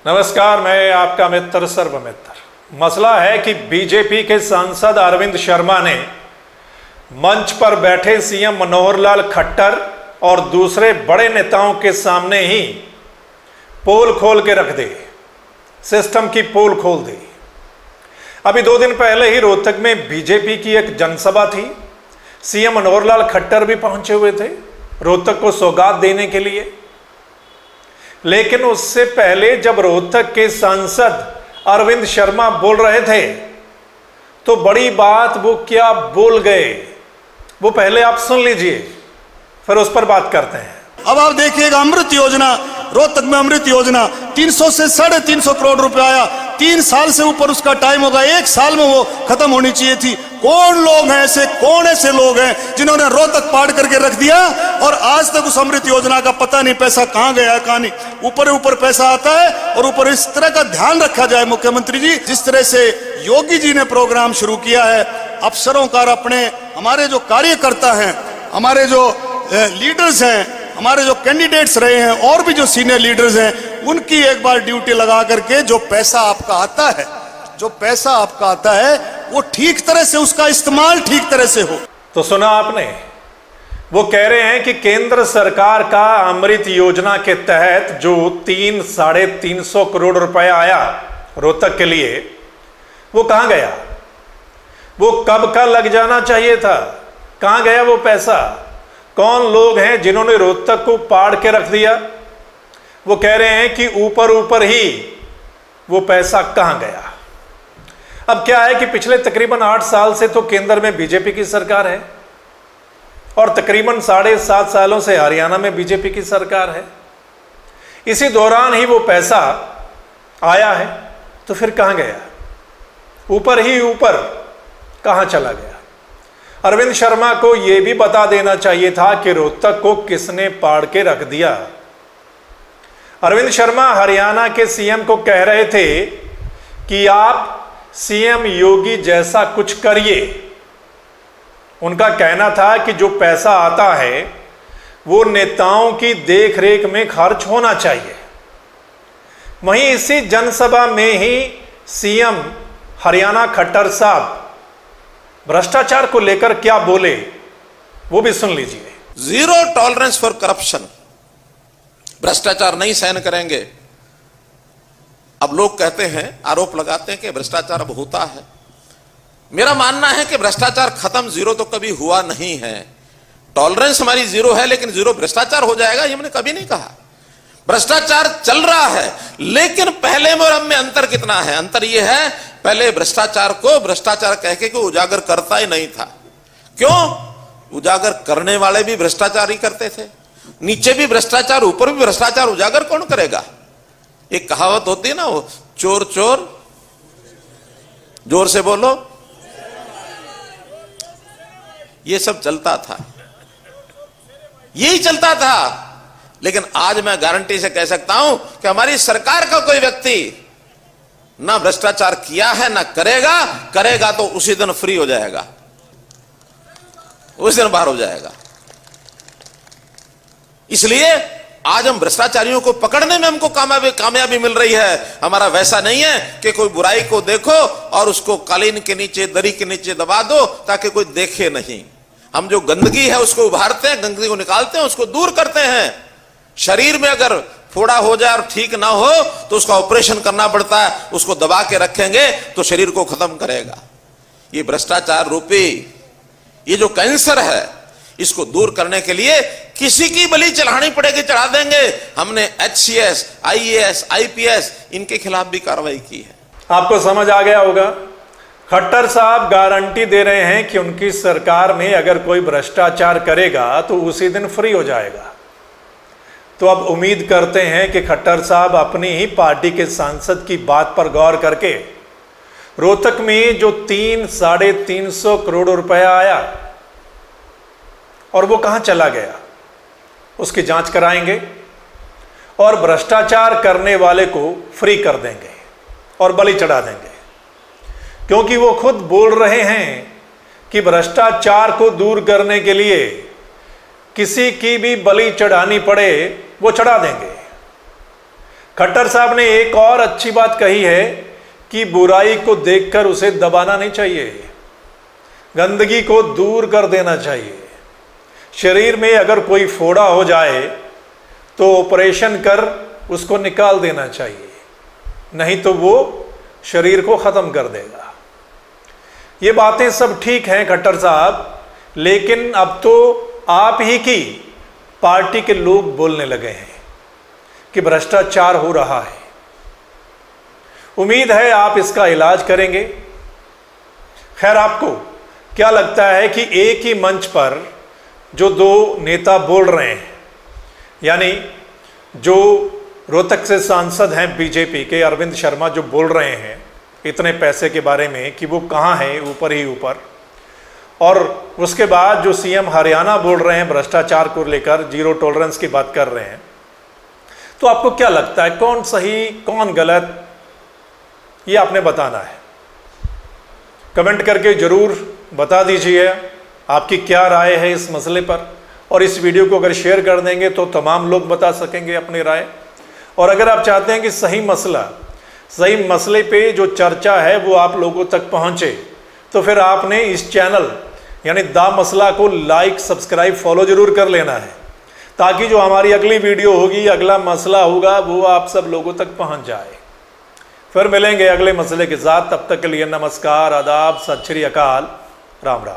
नमस्कार, मैं आपका मित्र सर्वमित्र। मसला है कि बीजेपी के सांसद अरविंद शर्मा ने मंच पर बैठे सीएम मनोहर लाल खट्टर और दूसरे बड़े नेताओं के सामने ही पोल खोल के रख दी, सिस्टम की पोल खोल दी। अभी 2 दिन पहले ही रोहतक में बीजेपी की एक जनसभा थी। सीएम मनोहर लाल खट्टर भी पहुंचे हुए थे रोहतक को सौगात देने के लिए। लेकिन उससे पहले जब रोहतक के सांसद अरविंद शर्मा बोल रहे थे तो बड़ी बात वो क्या बोल गए, वो पहले आप सुन लीजिए, फिर उस पर बात करते हैं। अब आप देखिएगा, अमृत योजना, रोहतक में अमृत योजना 300 से 350 करोड़ रुपए आया। 3 साल से ऊपर उसका टाइम होगा, 1 साल में वो खत्म होनी चाहिए थी। कौन लोग हैं ऐसे, कौन ऐसे लोग हैं जिन्होंने रोहतक पाड़ करके रख दिया और आज तक उस अमृत योजना का पता नहीं, पैसा कहां गया कहां नहीं। ऊपर ऊपर पैसा आता है और ऊपर इस तरह का ध्यान रखा जाए। मुख्यमंत्री जी, जिस तरह से योगी जी ने प्रोग्राम शुरू किया है, अफसरों का, अपने हमारे जो कार्यकर्ता हैं, हमारे जो लीडर्स हैं, हमारे जो कैंडिडेट्स रहे हैं और भी जो सीनियर लीडर्स हैं, उनकी एक बार ड्यूटी लगा करके जो पैसा आपका आता है वो ठीक तरह से, उसका इस्तेमाल ठीक तरह से हो। तो सुना आपने, वो कह रहे हैं कि केंद्र सरकार का अमृत योजना के तहत जो 300-350 करोड़ रुपए आया रोहतक के लिए, वो कहां गया? वो कब का लग जाना चाहिए था, कहां गया वो पैसा? कौन लोग हैं जिन्होंने रोहतक को पाड़ के रख दिया? वो कह रहे हैं कि ऊपर ऊपर ही वो पैसा कहां गया। अब क्या है कि पिछले तकरीबन 8 साल से तो केंद्र में बीजेपी की सरकार है और तकरीबन 7.5 सालों से हरियाणा में बीजेपी की सरकार है। इसी दौरान ही वो पैसा आया है, तो फिर कहां गया? ऊपर ही ऊपर कहां चला गया? अरविंद शर्मा को यह भी बता देना चाहिए था कि रोहतक को किसने पाड़ के रख दिया। अरविंद शर्मा हरियाणा के सीएम को कह रहे थे कि आप सीएम योगी जैसा कुछ करिए। उनका कहना था कि जो पैसा आता है वो नेताओं की देखरेख में खर्च होना चाहिए। वहीं इसी जनसभा में ही सीएम हरियाणा खट्टर साहब भ्रष्टाचार को लेकर क्या बोले, वो भी सुन लीजिए। जीरो टॉलरेंस फॉर करप्शन, भ्रष्टाचार नहीं सहन करेंगे। अब लोग कहते हैं, आरोप लगाते हैं कि भ्रष्टाचार अब होता है। मेरा मानना है कि भ्रष्टाचार खत्म जीरो तो कभी हुआ नहीं है। टॉलरेंस हमारी जीरो है, लेकिन जीरो भ्रष्टाचार हो जाएगा ये हमने कभी नहीं कहा। भ्रष्टाचार चल रहा है, लेकिन पहले में और अब में अंतर कितना है? अंतर यह है, पहले भ्रष्टाचार को भ्रष्टाचार कह के उजागर करता ही नहीं था। क्यों? उजागर करने वाले भी भ्रष्टाचार ही करते थे, नीचे भी भ्रष्टाचार, ऊपर भी भ्रष्टाचार। उजागर कौन करेगा? एक कहावत होती है ना, वो चोर चोर, जोर से बोलो, ये सब चलता था, यही चलता था। लेकिन आज मैं गारंटी से कह सकता हूं कि हमारी सरकार का कोई व्यक्ति ना भ्रष्टाचार किया है, ना करेगा। करेगा तो उसी दिन फ्री हो जाएगा, उस दिन बाहर हो जाएगा। इसलिए आज हम भ्रष्टाचारियों को पकड़ने में हमको कामयाबी मिल रही है। हमारा वैसा नहीं है कि कोई बुराई को देखो और उसको कालीन के नीचे, दरी के नीचे दबा दो ताकि कोई देखे नहीं। हम जो गंदगी है उसको उभारते हैं, गंदगी को निकालते हैं, उसको दूर करते हैं। शरीर में अगर फोड़ा हो जाए और ठीक ना हो तो उसका ऑपरेशन करना पड़ता है। उसको दबा के रखेंगे तो शरीर को खत्म करेगा। ये भ्रष्टाचार रूपी ये जो कैंसर है, इसको दूर करने के लिए किसी की बलि चढ़ानी पड़ेगी, चढ़ा देंगे। हमने HCS, IAS, IPS इनके खिलाफ भी कार्रवाई की है। आपको समझ आ गया होगा। खट्टर साहब गारंटी दे रहे हैं कि उनकी सरकार में अगर कोई भ्रष्टाचार करेगा तो उसी दिन फ्री हो जाएगा। तो अब उम्मीद करते हैं कि खट्टर साहब अपनी ही पार्टी के सांसद की बात पर गौर करके रोहतक में जो 300-350 करोड़ रुपया आया और वो कहां चला गया, उसकी जांच कराएंगे और भ्रष्टाचार करने वाले को फ्री कर देंगे और बलि चढ़ा देंगे। क्योंकि वो खुद बोल रहे हैं कि भ्रष्टाचार को दूर करने के लिए किसी की भी बलि चढ़ानी पड़े वो चढ़ा देंगे। खट्टर साहब ने एक और अच्छी बात कही है कि बुराई को देखकर उसे दबाना नहीं चाहिए, गंदगी को दूर कर देना चाहिए। शरीर में अगर कोई फोड़ा हो जाए तो ऑपरेशन कर उसको निकाल देना चाहिए, नहीं तो वो शरीर को ख़त्म कर देगा। ये बातें सब ठीक हैं खट्टर साहब, लेकिन अब तो आप ही की पार्टी के लोग बोलने लगे हैं कि भ्रष्टाचार हो रहा है। उम्मीद है आप इसका इलाज करेंगे। खैर, आपको क्या लगता है कि एक ही मंच पर जो दो नेता बोल रहे हैं, यानी जो रोहतक से सांसद हैं बीजेपी के अरविंद शर्मा, जो बोल रहे हैं इतने पैसे के बारे में कि वो कहाँ है, ऊपर ही ऊपर, और उसके बाद जो सीएम हरियाणा बोल रहे हैं भ्रष्टाचार को लेकर, जीरो टॉलरेंस की बात कर रहे हैं, तो आपको क्या लगता है कौन सही कौन गलत, ये आपने बताना है। कमेंट करके ज़रूर बता दीजिए आपकी क्या राय है इस मसले पर, और इस वीडियो को अगर शेयर कर देंगे तो तमाम लोग बता सकेंगे अपनी राय। और अगर आप चाहते हैं कि सही मसले पे जो चर्चा है वो आप लोगों तक पहुंचे, तो फिर आपने इस चैनल यानी दा मसला को लाइक, सब्सक्राइब, फॉलो जरूर कर लेना है, ताकि जो हमारी अगली वीडियो होगी, अगला मसला होगा, वो आप सब लोगों तक पहुंच जाए। फिर मिलेंगे अगले मसले के साथ, तब तक के लिए नमस्कार, आदाब, सत श्री अकाल, राम राम।